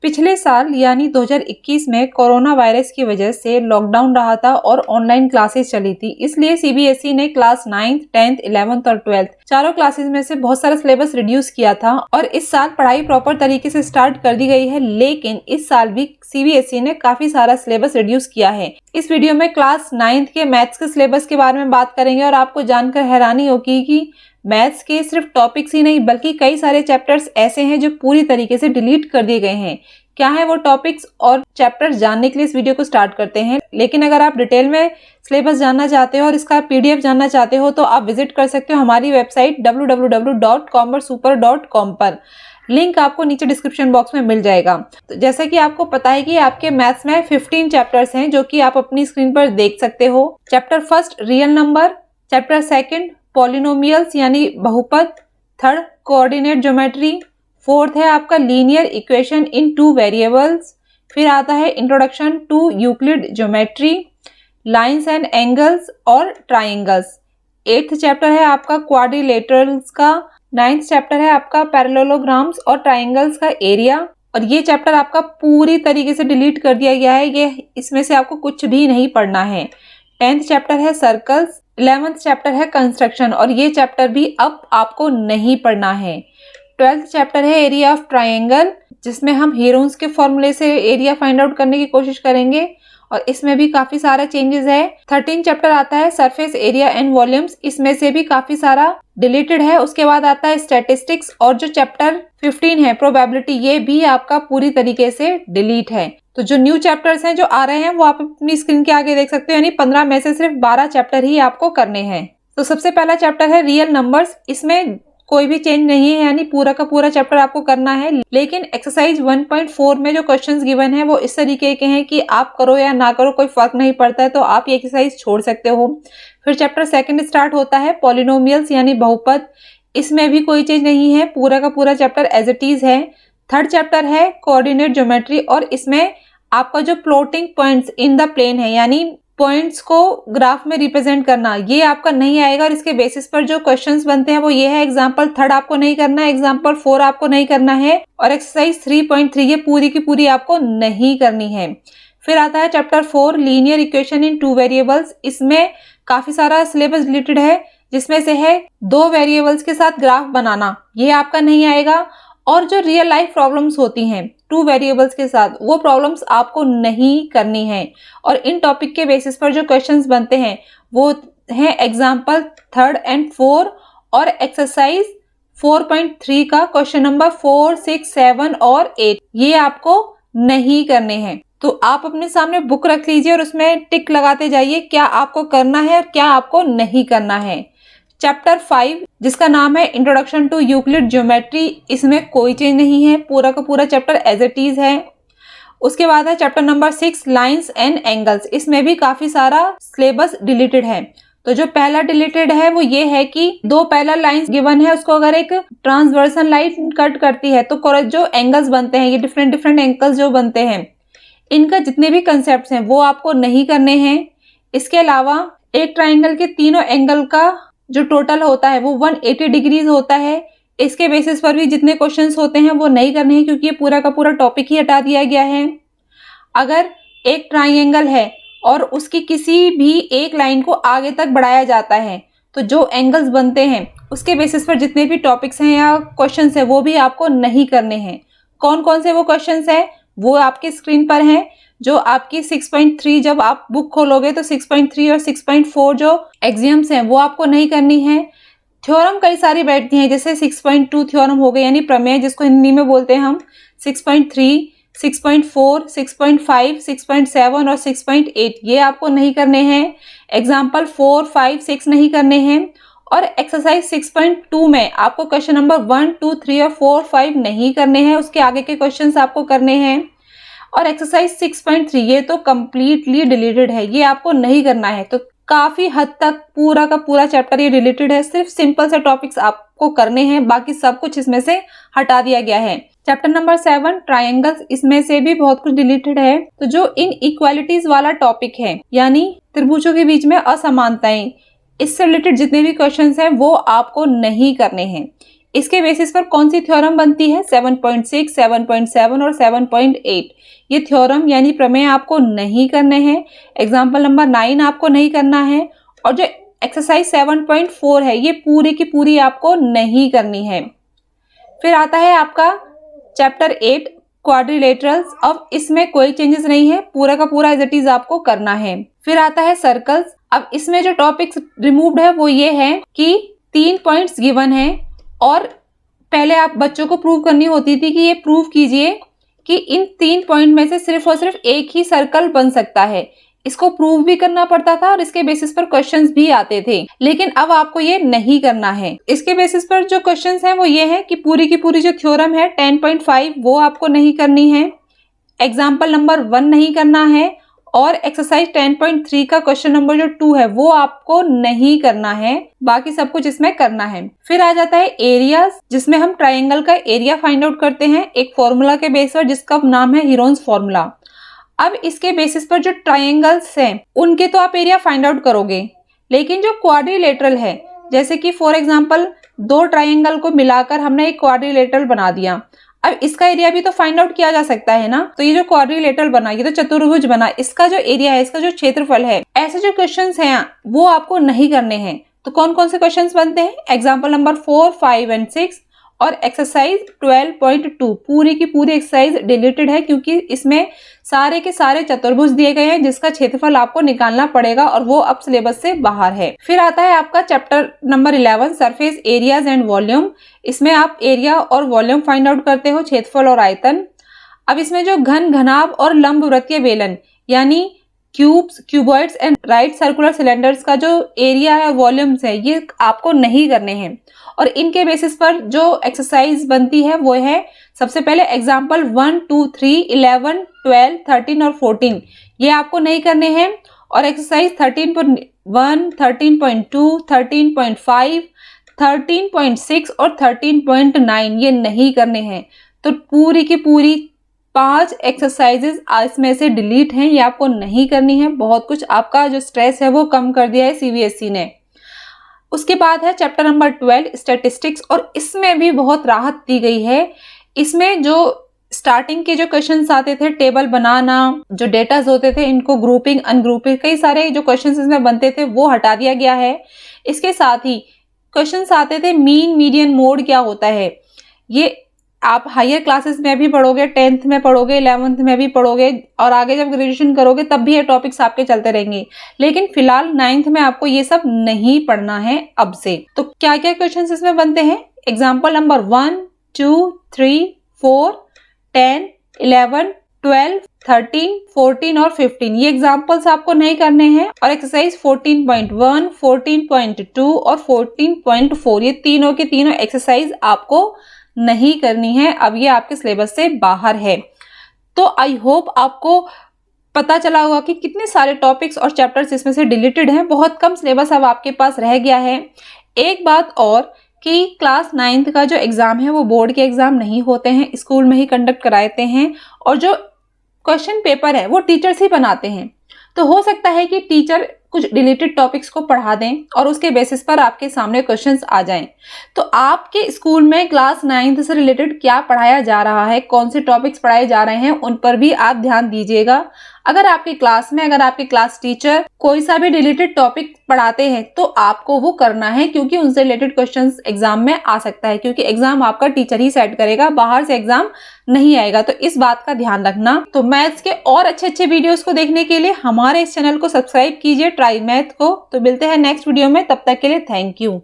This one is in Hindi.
पिछले साल यानी 2021 में कोरोना वायरस की वजह से लॉकडाउन रहा था और ऑनलाइन क्लासेस चली थी, इसलिए सीबीएसई ने क्लास 9th, 10th, 11th और 12th चारों क्लासेस में से बहुत सारा सिलेबस रिड्यूस किया था और इस साल पढ़ाई प्रॉपर तरीके से स्टार्ट कर दी गई है। लेकिन इस साल भी सीबीएसई ने काफी सारा सिलेबस रिड्यूस किया है। इस वीडियो में क्लास 9th के मैथ्स के सिलेबस के बारे में बात करेंगे और आपको जानकर हैरानी होगी कि मैथ्स के सिर्फ टॉपिक्स ही नहीं बल्कि कई सारे चैप्टर्स ऐसे हैं जो पूरी तरीके से डिलीट कर दिए गए हैं। क्या है वो टॉपिक्स और चैप्टर्स जानने के लिए इस वीडियो को स्टार्ट करते हैं। लेकिन अगर आप डिटेल में सिलेबस जानना चाहते हो और इसका पीडीएफ जानना चाहते हो तो आप विजिट कर सकते हो हमारी वेबसाइट www.commercesuper.com पर। लिंक आपको नीचे डिस्क्रिप्शन बॉक्स में मिल जाएगा। तो जैसा कि आपको पता है कि आपके मैथ्स में 15 चैप्टर्स हैं जो कि आप अपनी स्क्रीन पर देख सकते हो। Chapter first real number, chapter second polynomials यानी बहुपद, थर्ड कोऑर्डिनेट ज्योमेट्री, फोर्थ है आपका लीनियर इक्वेशन इन 2 वेरिएबल्स, फिर आता है introduction to Euclid geometry, lines and angles और ट्राइंगल्स। 8th चैप्टर है आपका क्वाड्रिलेटरल्स का, 9th चैप्टर है आपका पैरेललोग्राम्स और ट्राइंगल्स का एरिया। और ये चैप्टर आपका पूरी तरीके से डिलीट कर दिया गया है, ये इसमें से आपको कुछ भी नहीं पढ़ना है। 10th चैप्टर है सर्कल्स, 11th चैप्टर है कंस्ट्रक्शन और ये चैप्टर भी अब आपको नहीं पढ़ना है। 12th चैप्टर है एरिया ऑफ ट्राइंगल जिसमें हम हीरोन्स के फॉर्मूले से एरिया फाइंड आउट करने की कोशिश करेंगे और इसमें भी काफी सारा चेंजेस है। 13th चैप्टर आता है सरफेस एरिया एंड वॉल्यूम्स, इसमें से भी काफी सारा डिलीटेड है। उसके बाद आता है स्टैटिस्टिक्स और जो चैप्टर 15 है प्रोबेबिलिटी, ये भी आपका पूरी तरीके से डिलीट है। तो जो न्यू चैप्टर्स हैं जो आ रहे हैं वो आप अपनी स्क्रीन के आगे देख सकते हो, यानी 15 में से सिर्फ 12 चैप्टर ही आपको करने हैं। तो सबसे पहला चैप्टर है रियल नंबर्स, इसमें कोई भी चेंज नहीं है, यानी पूरा का पूरा चैप्टर आपको करना है। लेकिन एक्सरसाइज 1.4 में जो क्वेश्चंस गिवन है वो इस तरीके के हैं कि आप करो या ना करो कोई फर्क नहीं पड़ता है, तो आप ये एक्सरसाइज छोड़ सकते हो। फिर चैप्टर सेकंड स्टार्ट होता है पॉलिनोमियल्स यानी बहुपद, इसमें भी कोई चेंज नहीं है, पूरा का पूरा चैप्टर एज इट इज है। थर्ड चैप्टर है कोऑर्डिनेट ज्योमेट्री और इसमें आपका जो plotting points in the plane है यानी पॉइंट्स को ग्राफ में रिप्रेजेंट करना, ये आपका नहीं आएगा और इसके बेसिस पर जो क्वेश्चंस बनते हैं वो ये है। एग्जांपल 3 आपको नहीं करना है, एग्जांपल 4 आपको नहीं करना है और एक्सरसाइज 3.3 ये पूरी की पूरी आपको नहीं करनी है। फिर आता है chapter 4 linear equation in 2 variables, इसमें काफी सारा सिलेबस रिलेटेड है जिसमें से है 2 वेरिएबल्स के साथ ग्राफ बनाना, ये आपका नहीं आएगा। और जो रियल लाइफ प्रॉब्लम्स होती हैं 2 वेरिएबल्स के साथ वो प्रॉब्लम्स आपको नहीं करनी है। और इन टॉपिक के बेसिस पर जो क्वेश्चंस बनते हैं वो हैं एग्जांपल 3rd and 4 और एक्सरसाइज 4.3 का क्वेश्चन नंबर 4, 6, 7 और 8, ये आपको नहीं करने हैं। तो आप अपने सामने बुक रख लीजिए और उसमें टिक लगाते जाइए क्या आपको करना है और क्या आपको नहीं करना है। चैप्टर 5 जिसका नाम है इंट्रोडक्शन टू यूक्लिड ज्योमेट्री, इसमें कोई चेंज नहीं है, पूरा का पूरा चैप्टर एज इट इज है। उसके बाद है chapter number 6 lines and angles, इसमें भी काफी सारा सिलेबस डिलीटेड है। तो जो पहला डिलीटेड है वो ये है कि 2 पैरेलल लाइंस गिवन है, उसको अगर एक ट्रांसवर्सल लाइन कट करती है तो जो एंगल्स बनते हैं, ये डिफरेंट एंगल्स जो बनते हैं, इनका जितने भी कंसेप्ट हैं वो आपको नहीं करने हैं। इसके अलावा एक ट्राइंगल के तीनों एंगल का जो टोटल होता है वो 180 डिग्रीज होता है, इसके बेसिस पर भी जितने क्वेश्चंस होते हैं वो नहीं करने हैं क्योंकि ये पूरा का पूरा टॉपिक ही हटा दिया गया है। अगर एक ट्राइंगल है और उसकी किसी भी एक लाइन को आगे तक बढ़ाया जाता है तो जो एंगल्स बनते हैं उसके बेसिस पर जितने भी टॉपिक्स हैं या क्वेश्चंस हैं वो भी आपको नहीं करने हैं। कौन कौन से वो क्वेश्चंस हैं वो आपकी स्क्रीन पर हैं। जो आपकी 6.3 जब आप बुक खोलोगे तो 6.3 और 6.4 जो एग्जाम्स हैं वो आपको नहीं करनी है। थ्योरम कई सारी बैठती हैं, जैसे 6.2 थ्योरम हो गए यानी प्रमेय जिसको हिंदी में बोलते हैं हम, 6.3, 6.4, 6.5, 6.7 और 6.8 ये आपको नहीं करने हैं। एग्जाम्पल 4, 5, 6 नहीं करने हैं। और एक्सरसाइज 6.2 में आपको क्वेश्चन नंबर 1, 2, 3 और 4, 5 नहीं करने हैं, उसके आगे के क्वेश्चंस आपको करने हैं। और एक्सरसाइज 6.3 ये तो कम्प्लीटली डिलीटेड है, ये आपको नहीं करना है। तो काफी हद तक पूरा का पूरा चैप्टर ये डिलीटेड है, सिर्फ सिंपल से टॉपिक्स आपको करने हैं, बाकी सब कुछ इसमें से हटा दिया गया है। चैप्टर नंबर 7 ट्राइंगल्स, इसमें से भी बहुत कुछ डिलीटेड है। तो जो इन इक्वालिटीज वाला टॉपिक है यानी त्रिभुजों के बीच में असमानताएं, इससे रिलेटेड जितने भी क्वेश्चंस हैं वो आपको नहीं करने हैं। इसके बेसिस पर कौन सी थ्योरम बनती है? 7.6, 7.7 और 7.8। ये थ्योरम यानी प्रमेय आपको नहीं करने हैं। एग्जाम्पल नंबर 9 आपको नहीं करना है। और जो एक्सरसाइज 7.4 है ये पूरी की पूरी आपको नहीं करनी है। फिर आता है आपका चैप्टर 8 क्वाड्रिलेटरल्स। अब इसमें कोई चेंजेस नहीं है, पूरा का पूरा एज इट इज आपको करना है। फिर आता है सर्कल्स। अब इसमें जो टॉपिक्स रिमूव्ड है वो ये है कि 3 पॉइंट्स गिवन है और पहले आप बच्चों को प्रूव करनी होती थी कि ये प्रूव कीजिए कि इन 3 पॉइंट में से सिर्फ और सिर्फ एक ही सर्कल बन सकता है। इसको प्रूव भी करना पड़ता था और इसके बेसिस पर क्वेश्चंस भी आते थे, लेकिन अब आपको ये नहीं करना है। इसके बेसिस पर जो क्वेश्चंस हैं वो ये है कि पूरी की पूरी जो थ्योरम है 10.5 वो आपको नहीं करनी है, एग्जाम्पल नंबर 1 नहीं करना है और एक्सरसाइज 10.3 का क्वेश्चन नंबर जो 2 है वो आपको नहीं करना है, बाकी सब कुछ इसमें करना है। फिर आ जाता है एरियाज, जिसमें हम ट्राइंगल का एरिया फाइंड आउट करते हैं एक फॉर्मूला के बेस पर जिसका नाम है हीरोन्स फॉर्मूला। अब इसके बेसिस पर जो ट्राइंगल्स हैं उनके तो आप एरिया फाइंड आउट करोगे, लेकिन जो क्वाड्रिलेटरल है, जैसे कि फॉर एग्जांपल 2 ट्राइंगल को मिलाकर हमने एक क्वाड्रिलेटरल बना दिया, अब इसका एरिया भी तो फाइंड आउट किया जा सकता है ना। तो ये जो क्वाड्रिलेटरल बना, ये तो चतुर्भुज बना, इसका जो एरिया है, इसका जो क्षेत्रफल है, ऐसे जो क्वेश्चंस हैं वो आपको नहीं करने हैं। तो कौन कौन से क्वेश्चंस बनते हैं? एग्जाम्पल नंबर 4, 5 एंड 6 और एक्सरसाइज 12.2। पूरी की पूरी एक्सरसाइज डिलीटेड है क्योंकि इसमें सारे के सारे चतुर्भुज दिए गए हैं जिसका क्षेत्रफल आपको निकालना पड़ेगा और वो अब सिलेबस से बाहर है। फिर आता है आपका chapter number 11 surface areas and volume. इसमें आप एरिया और वॉल्यूम फाइंड आउट करते हो, क्षेत्रफल और आयतन। अब इसमें जो घन, घनाभ और लंबवृत्तीय बेलन यानी cubes, cuboids and right circular cylinders का जो एरिया है, वॉल्यूम्स है, ये आपको नहीं करने हैं। और इनके बेसिस पर जो एक्सरसाइज बनती है वो है सबसे पहले एग्जाम्पल 1, 2, 3, 11, 12, 13 और 14 ये आपको नहीं करने हैं। और एक्सरसाइज 13.1, 13.2, 13.5, 13.6 और 13.9 ये नहीं करने हैं। तो पूरी की पूरी 5 एक्सरसाइजेज इसमें से डिलीट हैं, ये आपको नहीं करनी है। बहुत कुछ आपका जो स्ट्रेस है वो कम कर दिया है सीबीएसई ने। उसके बाद है चैप्टर नंबर 12 स्टैटिस्टिक्स और इसमें भी बहुत राहत दी गई है। इसमें जो स्टार्टिंग के जो क्वेश्चंस आते थे, टेबल बनाना, जो डेटाज होते थे, इनको ग्रुपिंग, अनग्रुपिंग, कई सारे जो क्वेश्चंस इसमें बनते थे वो हटा दिया गया है। इसके साथ ही क्वेश्चंस आते थे मीन, मीडियन, मोड क्या होता है। ये आप हायर क्लासेस में भी पढ़ोगे, 10th में पढ़ोगे, 11th में भी पढ़ोगे और आगे जब ग्रेजुएशन करोगे तब भी ये टॉपिक्स आपके चलते रहेंगे। लेकिन फिलहाल 9th में आपको ये सब नहीं पढ़ना है अब से। तो क्या क्या क्वेश्चंस इसमें बनते हैं? एग्जाम्पल नंबर 1, 2, 3, 4, 10, 11, 12, 13, 14 और 15 ये एग्जाम्पल्स आपको नहीं करने हैं। और एक्सरसाइज 14.1, 14.2 और 14.4 ये तीनों के तीनों एक्सरसाइज आपको नहीं करनी है, अब ये आपके सिलेबस से बाहर है। तो आई होप आपको पता चला होगा कि कितने सारे टॉपिक्स और चैप्टर्स इसमें से डिलीटेड हैं। बहुत कम सिलेबस अब आपके पास रह गया है। एक बात और कि क्लास 9th का जो एग्जाम है वो बोर्ड के एग्जाम नहीं होते हैं, स्कूल में ही कंडक्ट कराते हैं और जो क्वेश्चन पेपर है वो टीचर्स ही बनाते हैं। तो हो सकता है कि टीचर कुछ डिलीटेड टॉपिक्स को पढ़ा दें और उसके बेसिस पर आपके सामने क्वेश्चंस आ जाएं। तो आपके स्कूल में क्लास 9th से रिलेटेड क्या पढ़ाया जा रहा है, कौन से टॉपिक्स पढ़ाए जा रहे हैं, उन पर भी आप ध्यान दीजिएगा। अगर आपकी क्लास में, अगर आपके क्लास टीचर कोई सा भी रिलेटेड टॉपिक पढ़ाते हैं तो आपको वो करना है, क्योंकि उनसे रिलेटेड क्वेश्चंस एग्जाम में आ सकता है, क्योंकि एग्जाम आपका टीचर ही सेट करेगा, बाहर से एग्जाम नहीं आएगा। तो इस बात का ध्यान रखना। तो मैथ्स के और अच्छे अच्छे वीडियोस को देखने के लिए हमारे इस चैनल को सब्सक्राइब कीजिए, ट्राई मैथ को। तो मिलते हैं नेक्स्ट वीडियो में, तब तक के लिए थैंक यू।